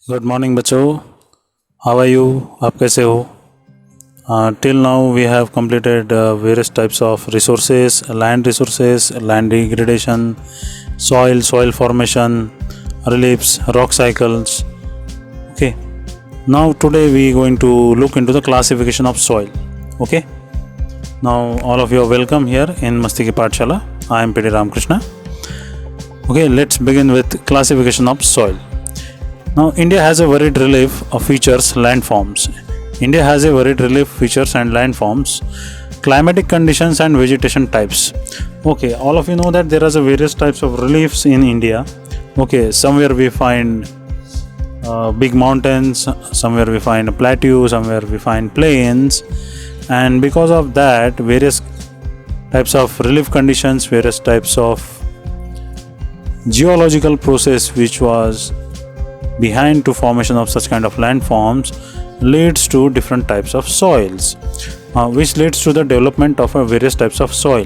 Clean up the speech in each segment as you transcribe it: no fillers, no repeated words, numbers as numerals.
Good morning बच्चों, how are you? आप कैसे हो? Till now we have completed various types of resources, land degradation, soil formation, reliefs, rock cycles. Okay, now today we are going to look into the classification of soil. Okay, now all of you are welcome here in Mastiki Pathshala. I am P.D. Ramakrishna. Okay, let's begin with classification of soil. Now, India has a varied relief of features, landforms. India has a varied relief features and landforms, climatic conditions and vegetation types. Okay, all of you know that there are various types of reliefs in India. Okay, somewhere we find big mountains, somewhere we find plateau, somewhere we find plains, and because of that, various types of relief conditions, various types of geological process which was behind to formation of such kind of landforms leads to different types of soils, which leads to the development of various types of soil.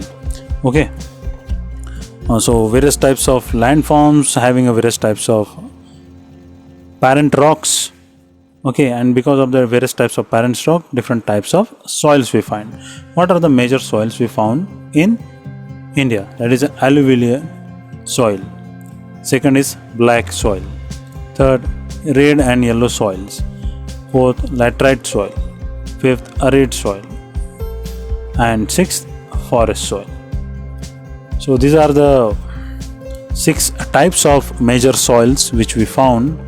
Okay, so various types of landforms having a various types of parent rocks. Okay, and because of the various types of parent rock, different types of soils we find. What are the major soils we found in India? That is alluvial soil. Second is black soil. Third, red and yellow soils. Fourth, laterite soil. Fifth, arid soil. And sixth, forest soil. So these are the 6 types of major soils which we found.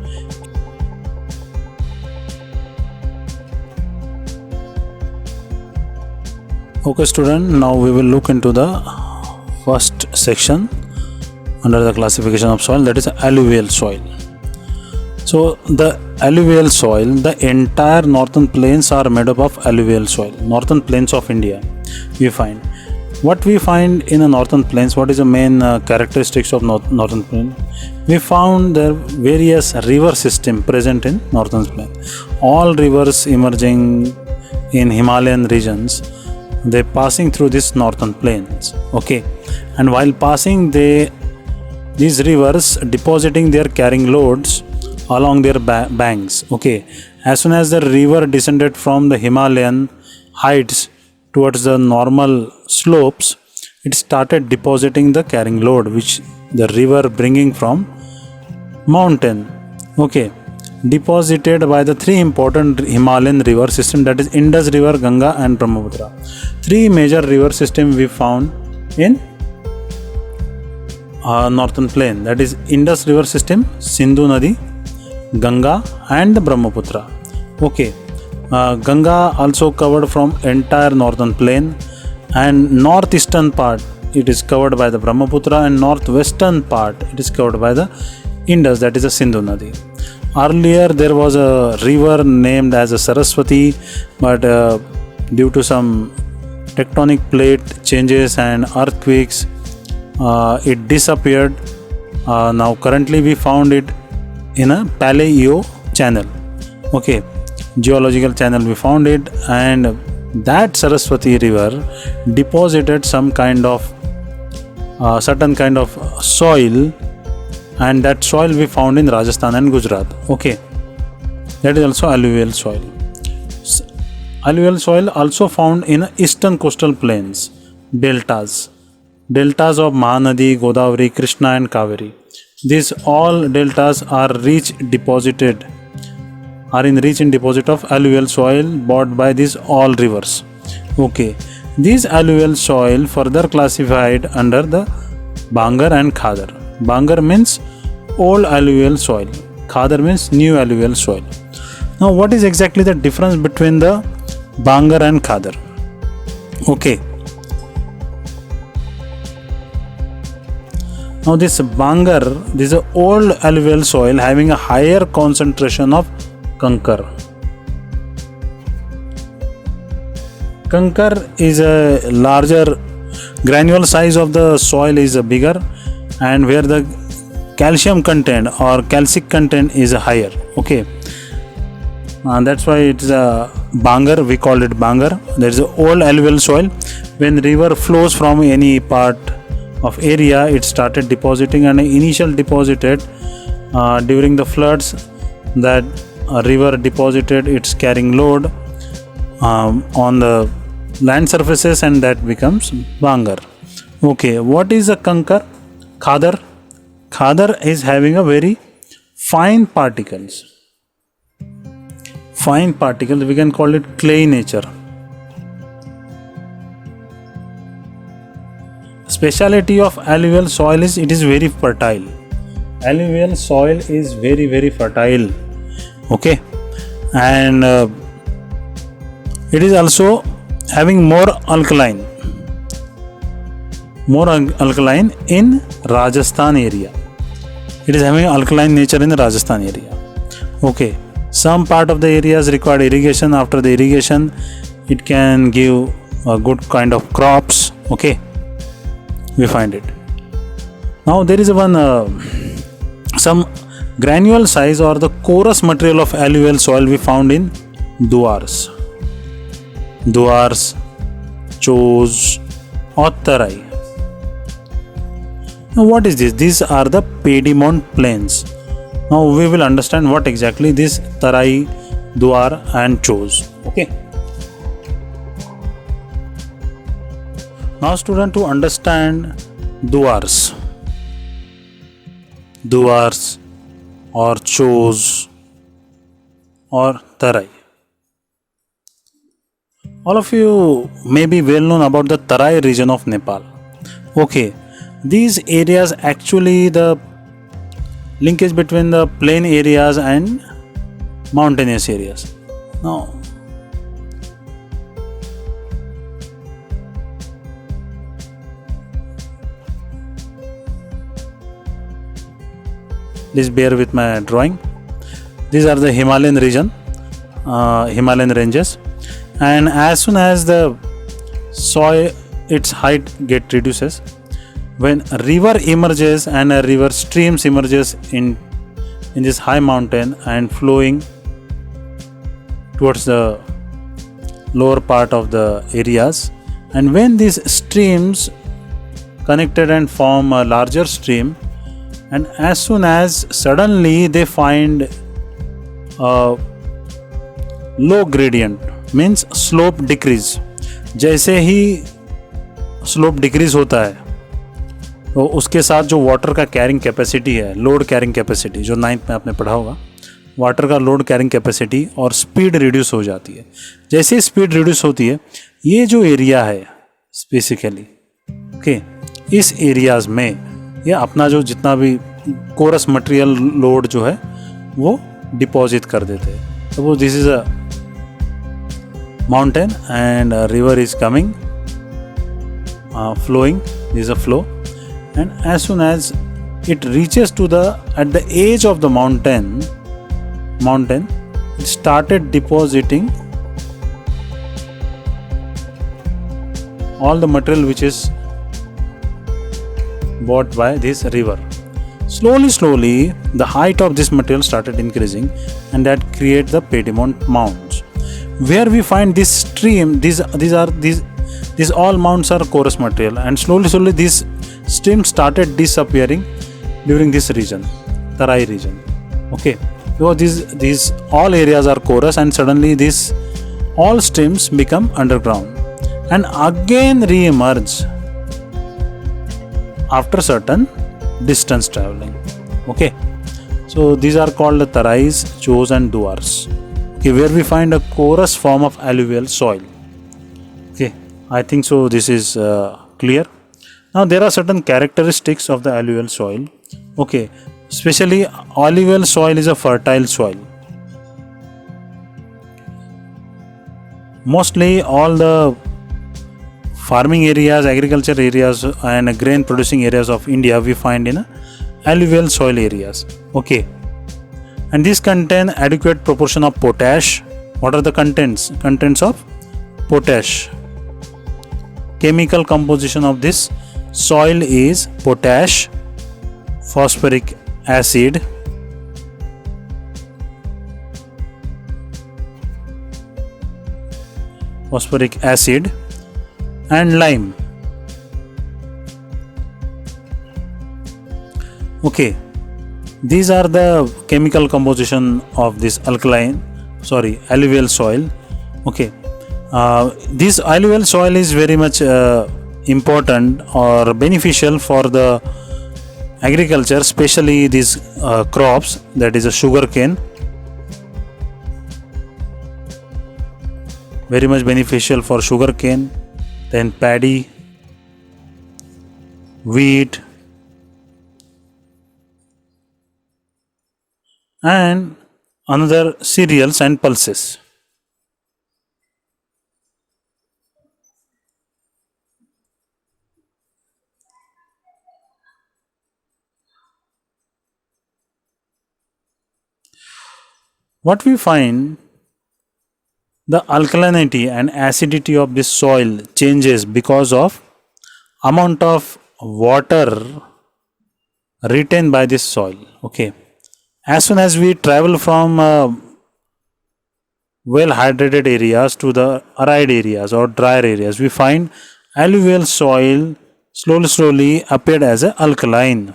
Okay student, now we will look into the first section under the classification of soil, that is alluvial soil. So the alluvial soil, the entire northern plains are made up of alluvial soil. Northern plains of India we find. What we find in the northern plains, what is the main characteristics of northern plain? We found there various river system present in northern plain. All rivers emerging in Himalayan regions, they passing through this northern plains. Okay, and while passing these rivers depositing their carrying loads along their banks. Okay, as soon as the river descended from the Himalayan heights towards the normal slopes, it started depositing the carrying load which the river bringing from mountain. Okay, deposited by the 3 important Himalayan river system, that is Indus River, Ganga and Brahmaputra. 3 major river system we found in northern plain, that is Indus River system, Sindhu Nadi, Ganga and Brahmaputra. Okay, Ganga also covered from entire northern plain, and northeastern part it is covered by the Brahmaputra, and northwestern part it is covered by the Indus, that is the Sindhu Nadi. Earlier there was a river named as a Saraswati, but due to some tectonic plate changes and earthquakes, it disappeared. Now currently we found it in a paleo channel. Okay, geological channel we found it, and that Saraswati river deposited some kind of certain kind of soil, and that soil we found in Rajasthan and Gujarat. Okay, that is also alluvial soil. Alluvial soil also found in eastern coastal plains, deltas of Mahanadi, Godavari, Krishna and Kaveri. These all deltas are in rich in deposit of alluvial soil brought by these all rivers. Okay, these alluvial soil further classified under the Bangar and Khadar. Bangar means old alluvial soil, Khadar means new alluvial soil. Now what is exactly the difference between the Bangar and Khadar? Okay, now this Bangar, this is an old alluvial soil having a higher concentration of kankar. Kankar is a larger, granule size of the soil is bigger, and where the calcium content or calcic content is higher. Okay, and that's why it is a Bangar, we call it Bangar. There is an old alluvial soil. When river flows from any part of area, it started depositing, and initial deposited during the floods that a river deposited its carrying load on the land surfaces, and that becomes Bangar. Okay, what is a Kankar? Khadar. Khadar is having a very fine particles. Fine particles, we can call it clay nature. Speciality of alluvial soil is it is very fertile. Alluvial soil is very fertile. Okay, and it is also having more alkaline in Rajasthan area. It is having alkaline nature in the Rajasthan area. Okay, some part of the areas require irrigation. After the irrigation, it can give a good kind of crops. Okay, we find it. Now there is some granule size or the porous material of alluvial soil we found in duars, chos or tarai. Now what is this? These are the Piedmont plains. Now we will understand what exactly this tarai, duar and chos. Okay. Now student, to understand duars or chos or tarai. All of you may be well known about the Tarai region of Nepal. Okay, these areas actually the linkage between the plain areas and mountainous areas. Now, please bear with my drawing. These are the Himalayan region, Himalayan ranges, and as soon as the soil, its height get reduces, when a river emerges and a river streams emerges in this high mountain and flowing towards the lower part of the areas, and when these streams connected and form a larger stream, and as soon as suddenly they find a low gradient, means slope decrease. जैसे ही slope decrease होता है तो उसके साथ जो water का carrying capacity है, load carrying capacity, जो 9th में आपने पढ़ा होगा, वाटर का लोड कैरिंग कैपेसिटी और स्पीड रिड्यूस हो जाती है. जैसे ही स्पीड रिड्यूस होती है, ये जो एरिया है बेसिकली, ओके, इस एरियाज में ये अपना जो जितना भी कोरस मटेरियल लोड जो है वो डिपॉजिट कर देते हैं. तो वो this is a mountain and river is coming flowing, this is a flow, and as soon as it reaches to the at the edge of the mountain it started depositing all the material which is brought by this river. Slowly the height of this material started increasing, and that create the Piedmont mounds, where we find this stream. These all mounds are porous material, and slowly this stream started disappearing during this region, Tarai region. Okay, because these all areas are porous, and suddenly these all streams become underground and again re-emerge after certain distance traveling. Okay, so these are called the tarais, chos and duars. Okay, where we find a porous form of alluvial soil. Okay, I think so this is clear. Now there are certain characteristics of the alluvial soil. Okay, especially alluvial soil is a fertile soil. Mostly all the farming areas, agriculture areas and grain producing areas of India we find in alluvial soil areas. Okay, and these contain adequate proportion of potash. What are the contents? Contents of potash. Chemical composition of this soil is potash, phosphoric acid, and lime. Okay, These are the chemical composition of this alluvial soil. Okay, this alluvial soil is very much important or beneficial for the agriculture, especially these crops, that is a sugar cane. Very much beneficial for sugar cane, then paddy, wheat, and another cereals and pulses. What we find, the alkalinity and acidity of this soil changes because of amount of water retained by this soil. Okay, as soon as we travel from well hydrated areas to the arid areas or drier areas, we find alluvial soil slowly appeared as a alkaline.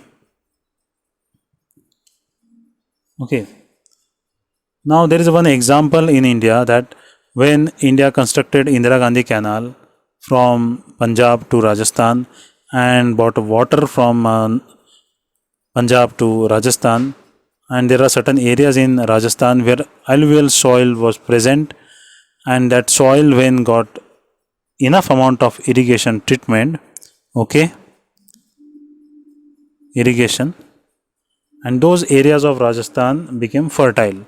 Okay, now there is one example in India, that when India constructed Indira Gandhi Canal from Punjab to Rajasthan and brought water from Punjab to Rajasthan, and there are certain areas in Rajasthan where alluvial soil was present, and that soil, when got enough amount of irrigation treatment, okay, irrigation, and those areas of Rajasthan became fertile.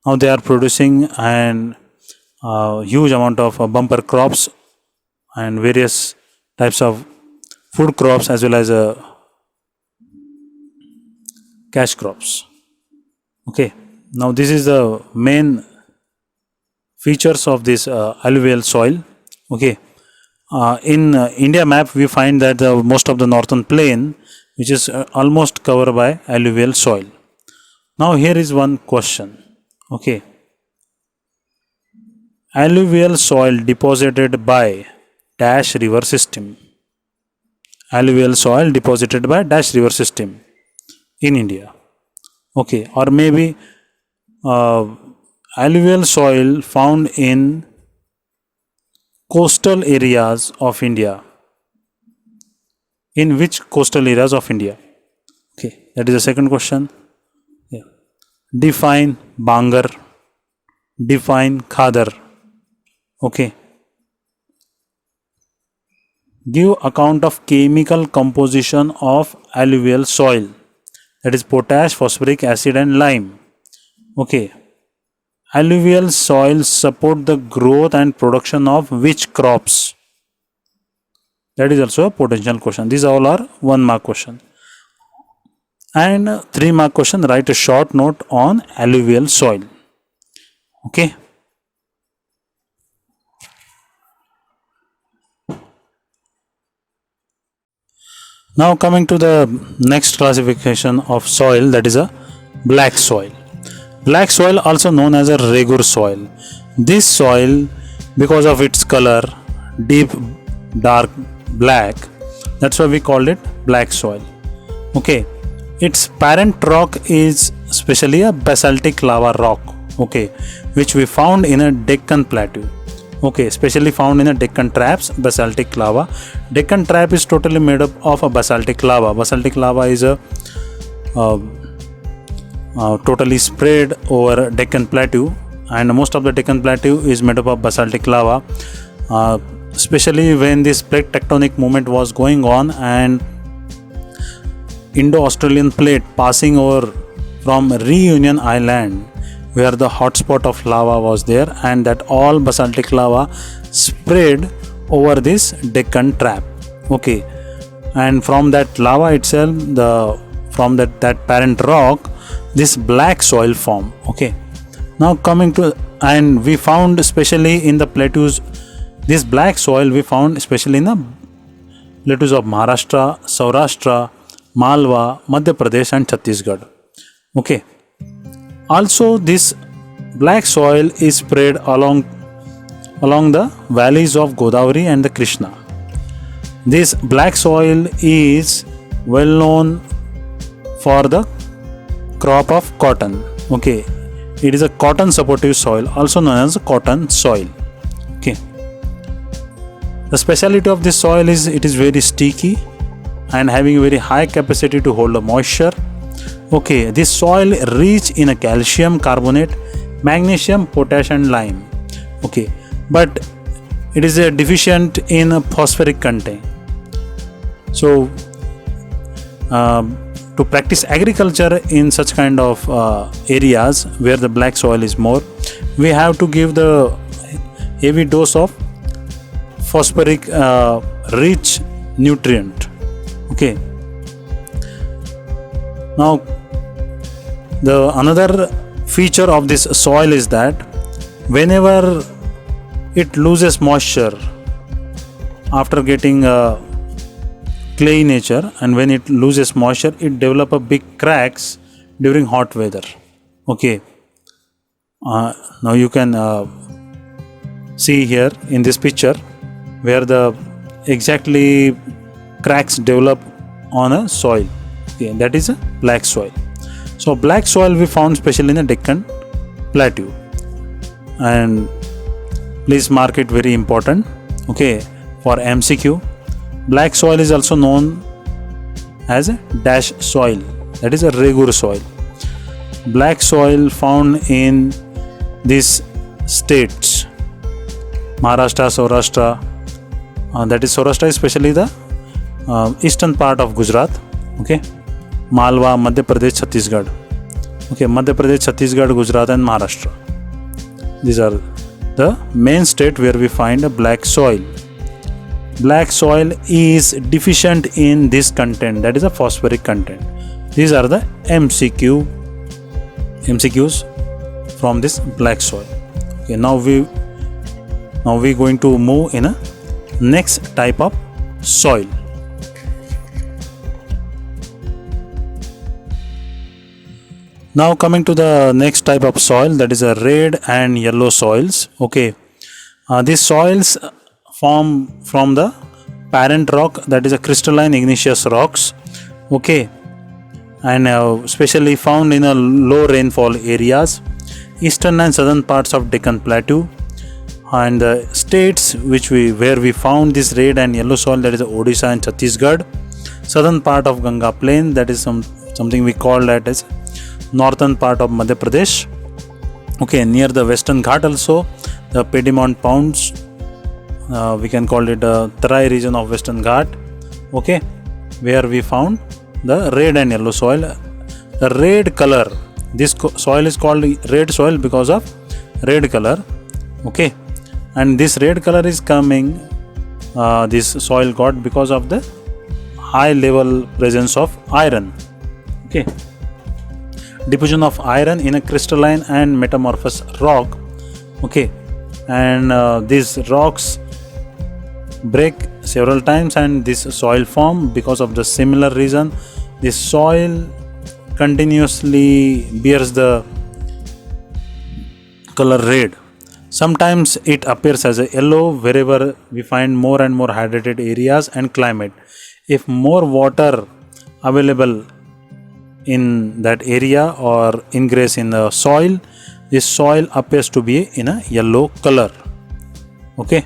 Now they are producing an huge amount of bumper crops and various types of food crops, as well as cash crops. Okay, now this is the main features of this alluvial soil. Okay, in India map we find that most of the northern plain, which is almost covered by alluvial soil. Now here is one question. Okay, alluvial soil deposited by dash river system. Alluvial soil deposited by dash river system in India. Okay, or maybe alluvial soil found in coastal areas of India. In which coastal areas of India? Okay, that is the second question. Yeah. Define Bangar, define Khadar. Okay. Give account of chemical composition of alluvial soil, that is potash, phosphoric acid and lime. Okay. Alluvial soils support the growth and production of which crops? That is also a potential question. These all are 1 mark question. And 3 mark question, write a short note on alluvial soil. Okay. Now coming to the next classification of soil, that is a black soil. Black soil, also known as a regur soil. This soil, because of its color, deep dark black, that's why we called it black soil. Okay, its parent rock is especially a basaltic lava rock, okay, which we found in a Deccan plateau. Okay, especially found in a Deccan Traps, basaltic lava. Deccan Trap is totally made up of a basaltic lava. Basaltic lava is a totally spread over Deccan Plateau, and most of the Deccan Plateau is made up of basaltic lava. Especially when this plate tectonic movement was going on and Indo-Australian plate passing over from Reunion Island, where the hotspot of lava was there, and that all basaltic lava spread over this Deccan Trap. Okay, and from that lava itself, from that parent rock, this black soil form. Okay, now coming to, and we found especially in the plateaus, this black soil we found especially in the plateaus of Maharashtra, Saurashtra, Malwa, Madhya Pradesh and Chhattisgarh. Okay, also this black soil is spread along the valleys of Godavari and the Krishna. This black soil is well known for the crop of cotton. Okay, it is a cotton supportive soil, also known as cotton soil. Okay, the speciality of this soil is it is very sticky and having a very high capacity to hold the moisture. Okay, this soil rich in a calcium carbonate, magnesium, potassium and lime. Okay, but it is deficient in phosphoric content. So to practice agriculture in such kind of areas where the black soil is more, we have to give the heavy dose of phosphoric rich nutrient. Okay, now the another feature of this soil is that whenever it loses moisture after getting clay nature, and when it loses moisture it develop a big cracks during hot weather. Okay, now you can see here in this picture where the exactly cracks develop on a soil. Okay, that is a black soil. So black soil we found especially in the Deccan Plateau, and please mark it very important. Okay, for MCQ, black soil is also known as a dash soil, that is a regur soil. Black soil found in these states Maharashtra, Saurashtra, that is Saurashtra especially the eastern part of Gujarat. Okay, Malwa, Madhya Pradesh, Chhattisgarh. Okay, Madhya Pradesh, Chhattisgarh, Gujarat and Maharashtra. These are the main state where we find a black soil. Black soil is deficient in this content, that is a phosphoric content. These are the MCQs from this black soil. Okay, now we going to move in a next type of soil. Now coming to the next type of soil, that is a red and yellow soils. Okay, these soils form from the parent rock, that is a crystalline igneous rocks. Okay, and especially found in a low rainfall areas, eastern and southern parts of Deccan Plateau, and the states where we found this red and yellow soil, that is Odisha and Chhattisgarh, southern part of Ganga plain, that is something we call that as northern part of Madhya Pradesh. Okay, near the Western Ghat also, the Piedmont Mountains, we can call it the Tarai region of Western Ghat. Okay, where we found the red and yellow soil. The red color, this soil is called red soil because of red color. Okay, and this red color is coming, this soil got because of the high level presence of iron. Okay, deposition of iron in a crystalline and metamorphous rock. Okay, and these rocks break several times and this soil form. Because of the similar reason, this soil continuously bears the color red. Sometimes it appears as a yellow wherever we find more and more hydrated areas and climate. If more water available in that area or ingress in the soil, this soil appears to be in a yellow color. Okay,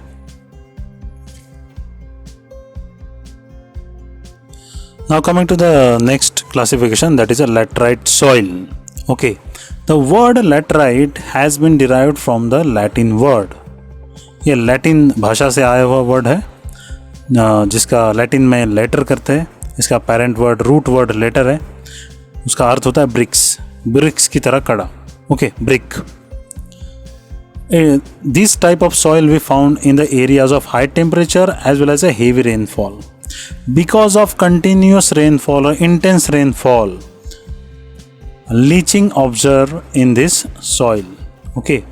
now coming to the next classification, that is a laterite soil. Okay, the word laterite has been derived from the Latin word. ये Latin भाषा से आया हुआ word है, जिसका Latin में letter करते हैं. इसका parent word root word letter है. उसका अर्थ होता है ब्रिक्स, ब्रिक्स की तरह कड़ा. Okay, brick. This type of soil we found in the areas of high temperature as well as a heavy rainfall. Because of continuous rainfall or intense rainfall, leaching observed in this soil. Okay,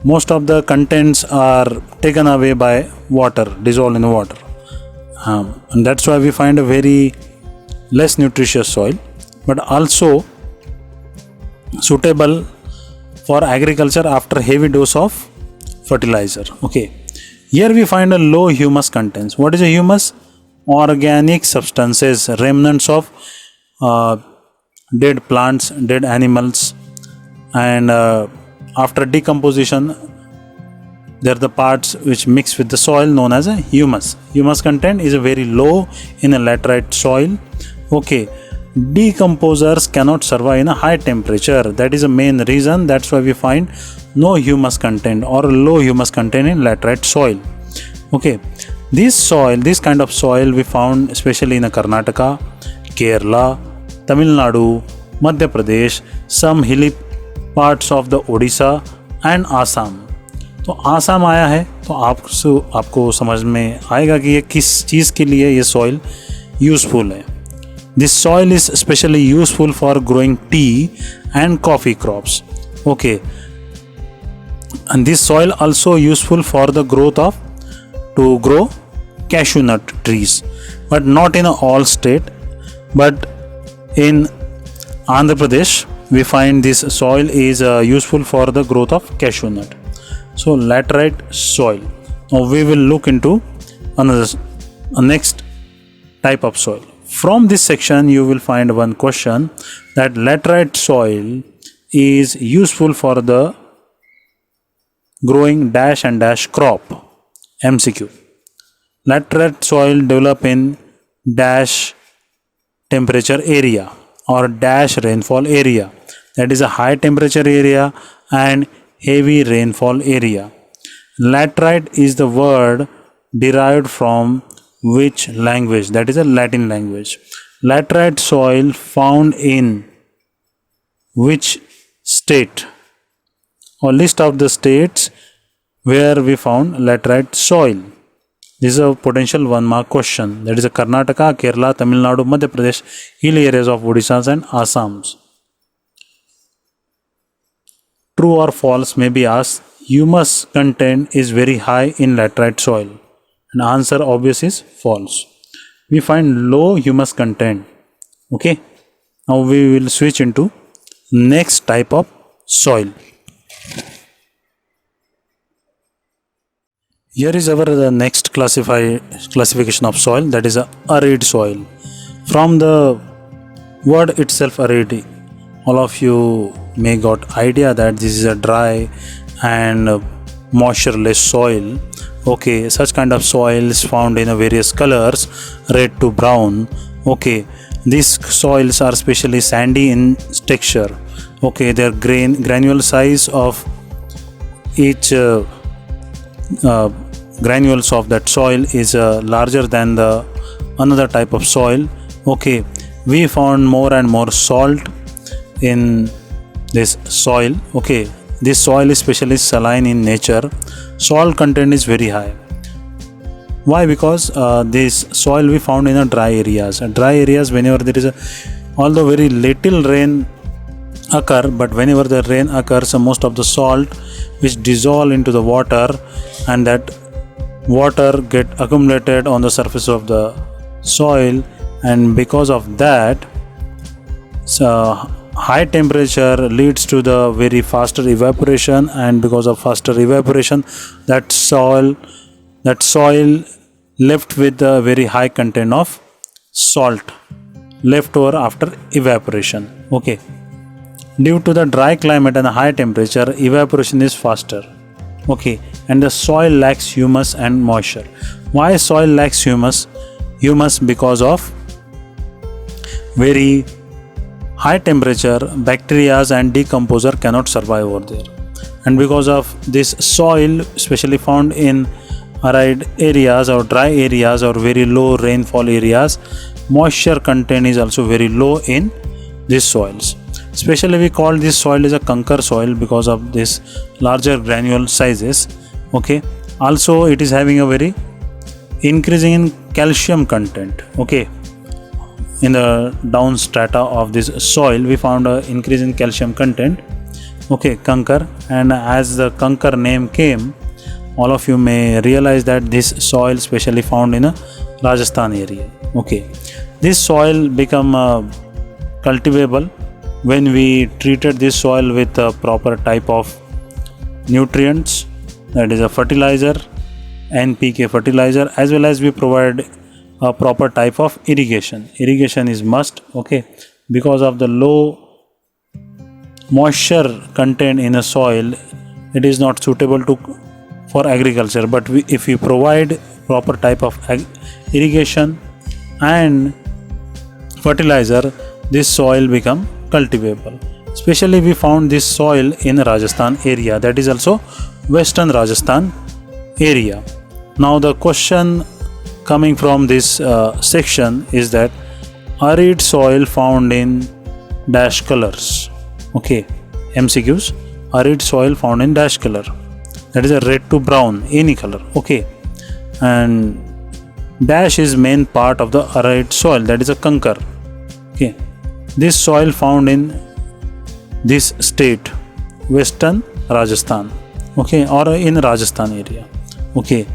most of the contents are taken away by water, dissolved in water, and that's why we find a very less nutritious soil, but also suitable for agriculture after heavy dose of fertilizer. Okay, here we find a low humus contents. What is a humus? Organic substances, remnants of dead plants, dead animals, and after decomposition, they are the parts which mix with the soil known as a humus. Humus content is very low in a laterite soil. Okay, decomposers cannot survive in a high temperature. That is the main reason. That's why we find no humus content or low humus content in laterite soil. Okay, this kind of soil we found especially in Karnataka, Kerala, Tamil Nadu, Madhya Pradesh, some hilly parts of the Odisha and Assam. तो आसाम आया है तो आपको समझ में आएगा कि ये किस चीज़ के लिए ये सॉइल यूज़फुल है. This soil is specially useful for growing tea and coffee crops. Okay, and this soil also useful for the growth of to grow cashew nut trees, but not in all state, but in Andhra Pradesh we find this soil is useful for the growth of cashew nut. So laterite soil. Now we will look into next type of soil. From this section you will find one question that laterite soil is useful for the growing dash and dash crop. MCQ. Laterite soil develop in dash temperature area or dash rainfall area. That is a high temperature area and heavy rainfall area. Laterite is the word derived from which language? That is a Latin language. Laterite soil found in which state? Or list of the states where we found laterite soil. This is a potential 1 mark question. That is a Karnataka, Kerala, Tamil Nadu, Madhya Pradesh, hilly areas of Odisha and Assams. True or false may be asked. Humus content is very high in laterite soil. And answer obvious is false. We find low humus content. Okay. Now we will switch into next type of soil. Here is our next classification of soil, that is a arid soil. From the word itself arid, all of you may got idea that this is a dry and moistureless soil. Okay, such kind of soil is found in various colors, red to brown. Okay, these soils are especially sandy in texture. Okay, their granule size of each granules of that soil is larger than the another type of soil. Okay, we found more and more salt in this soil. Okay, this soil is especially saline in nature. Salt content is very high. Why? Because this soil we found in dry areas. Dry areas, whenever there is although very little rain occur, but whenever the rain occurs, most of the salt which dissolve into the water, and that water get accumulated on the surface of the soil, and because of that, high temperature leads to the very faster evaporation, and because of faster evaporation, that soil left with a very high content of salt left over after evaporation. Okay, due to the dry climate and high temperature, evaporation is faster. Okay, and the soil lacks humus and moisture. Why soil lacks humus? Humus because of very high temperature, bacteria and decomposer cannot survive over there, and because of this soil especially found in arid areas or dry areas or very low rainfall areas, moisture content is also very low in these soils. Especially we call this soil as a conker soil because of this larger granule sizes. Okay, also it is having a very increasing in calcium content. Okay, in the down strata of this soil we found an increase in calcium content. Okay, conker, and as the conker name came, all of you may realize that this soil specially found in a Rajasthan area. Okay, this soil become cultivable when we treated this soil with a proper type of nutrients, that is a fertilizer, NPK fertilizer, as well as we provide a proper type of irrigation. Irrigation is must. Okay, because of the low moisture content in a soil, it is not suitable for agriculture. But if we provide proper type of irrigation and fertilizer, this soil become cultivable. Especially we found this soil in Rajasthan area, that is also western Rajasthan area. Now the question coming from this section is that arid soil found in dash colors. Okay, MCQs, arid soil found in dash color, that is a red to brown, any color. Okay, and dash is main part of the arid soil, that is a kankar. Okay, this soil found in this state, western Rajasthan, okay, or in Rajasthan area. Okay,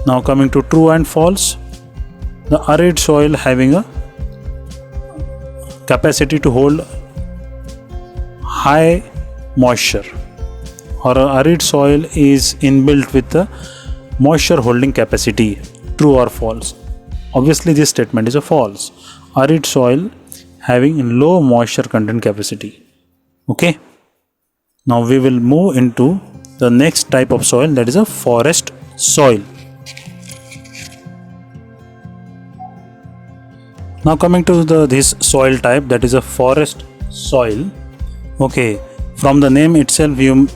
now coming to true and false. The arid soil having a capacity to hold high moisture, or arid soil is inbuilt with the moisture holding capacity. True or false? Obviously this statement is a false. Arid soil having low moisture content capacity. Okay, now we will move into the next type of soil, that is a forest soil. Now coming to this soil type, that is a forest soil. Okay, from the name itself you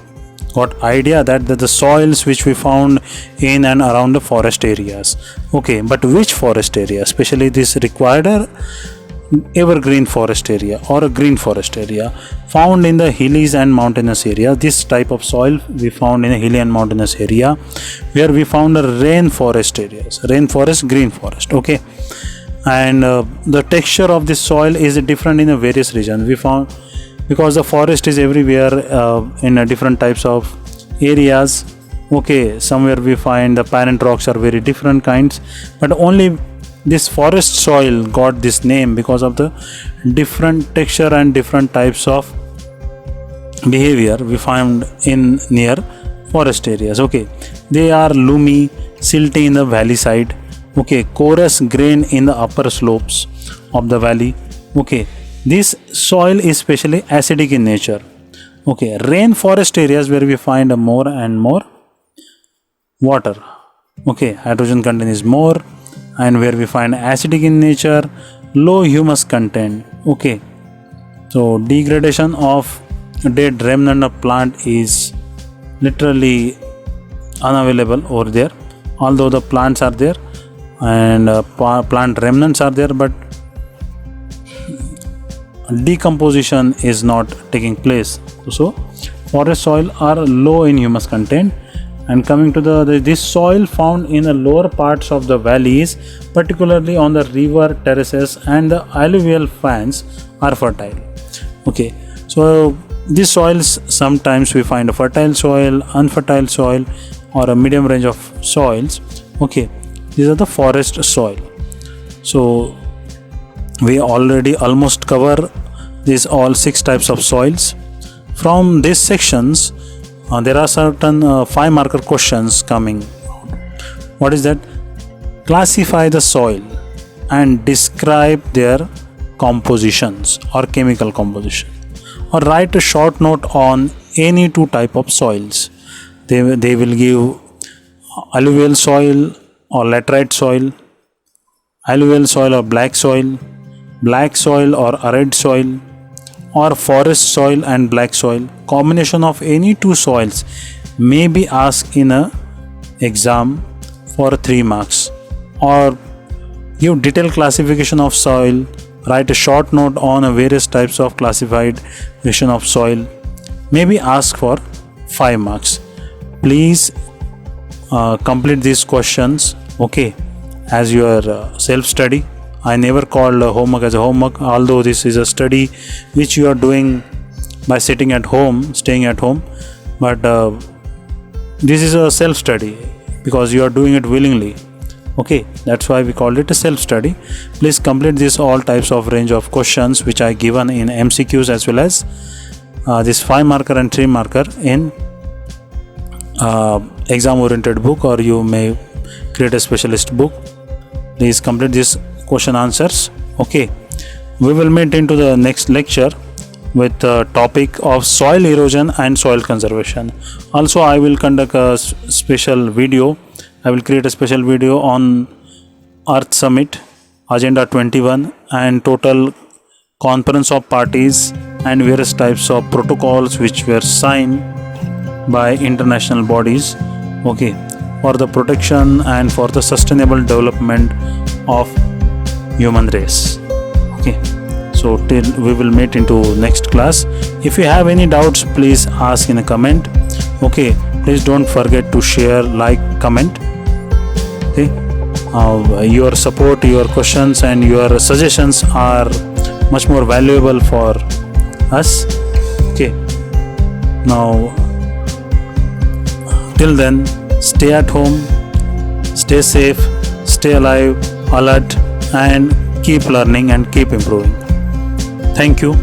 got idea that the soils which we found in and around the forest areas. Okay, but which forest area? Especially this required a evergreen forest area or a green forest area found in the hilly and mountainous area. This type of soil we found in a hilly and mountainous area, where we found a rainforest areas, rainforest, green forest. Okay, and the texture of this soil is different in a various regions. We found, because the forest is everywhere in different types of areas. Okay, somewhere we find the parent rocks are very different kinds, but only this forest soil got this name because of the different texture and different types of behavior we find in near forest areas. Okay, they are loomy, silty in the valley side. Okay, coarse grain in the upper slopes of the valley. Okay, this soil is especially acidic in nature. Okay, rainforest areas where we find more and more water. Okay, hydrogen content is more, and where we find acidic in nature, low humus content. Okay, so degradation of dead remnant of plant is literally unavailable over there, although the plants are there and plant remnants are there, but decomposition is not taking place. So forest soil are low in humus content. And coming to this soil found in the lower parts of the valleys, particularly on the river terraces and the alluvial fans, are fertile. Okay, so these soils, sometimes we find a fertile soil, unfertile soil, or a medium range of soils. Okay, these are the forest soil. So we already almost cover these all 6 types of soils. From these sections, there are certain 5 marker questions coming. What is that? Classify the soil and describe their compositions or chemical composition, or write a short note on any 2 type of soils. They will give alluvial soil or laterite soil, alluvial soil or black soil or arid soil, or forest soil and black soil. Combination of any 2 soils may be asked in a exam for 3 marks. Or give detailed classification of soil, write a short note on various types of classification of soil, may be asked for 5 marks. Please complete these questions, okay, as your self-study. I never called homework as a homework, although this is a study which you are doing by sitting at home, staying at home, but this is a self-study because you are doing it willingly. Okay, that's why we called it a self-study. Please complete this all types of range of questions which I given in MCQs, as well as this 5 marker and 3 marker in exam oriented book, or you may create a specialist book. Please complete this question answers. Okay, We will meet into the next lecture with the topic of soil erosion and soil conservation. Also, I will conduct a special video. I will create a special video on Earth Summit, Agenda 21, and total conference of parties and various types of protocols which were signed by international bodies, okay, for the protection and for the sustainable development of human race. Okay, so till we will meet into next class. If you have any doubts, please ask in a comment. Okay, please don't forget to share, like, comment. Okay, your support, your questions and your suggestions are much more valuable for us. Okay, now till then, stay at home, stay safe, stay alive, alert, and keep learning and keep improving. Thank you.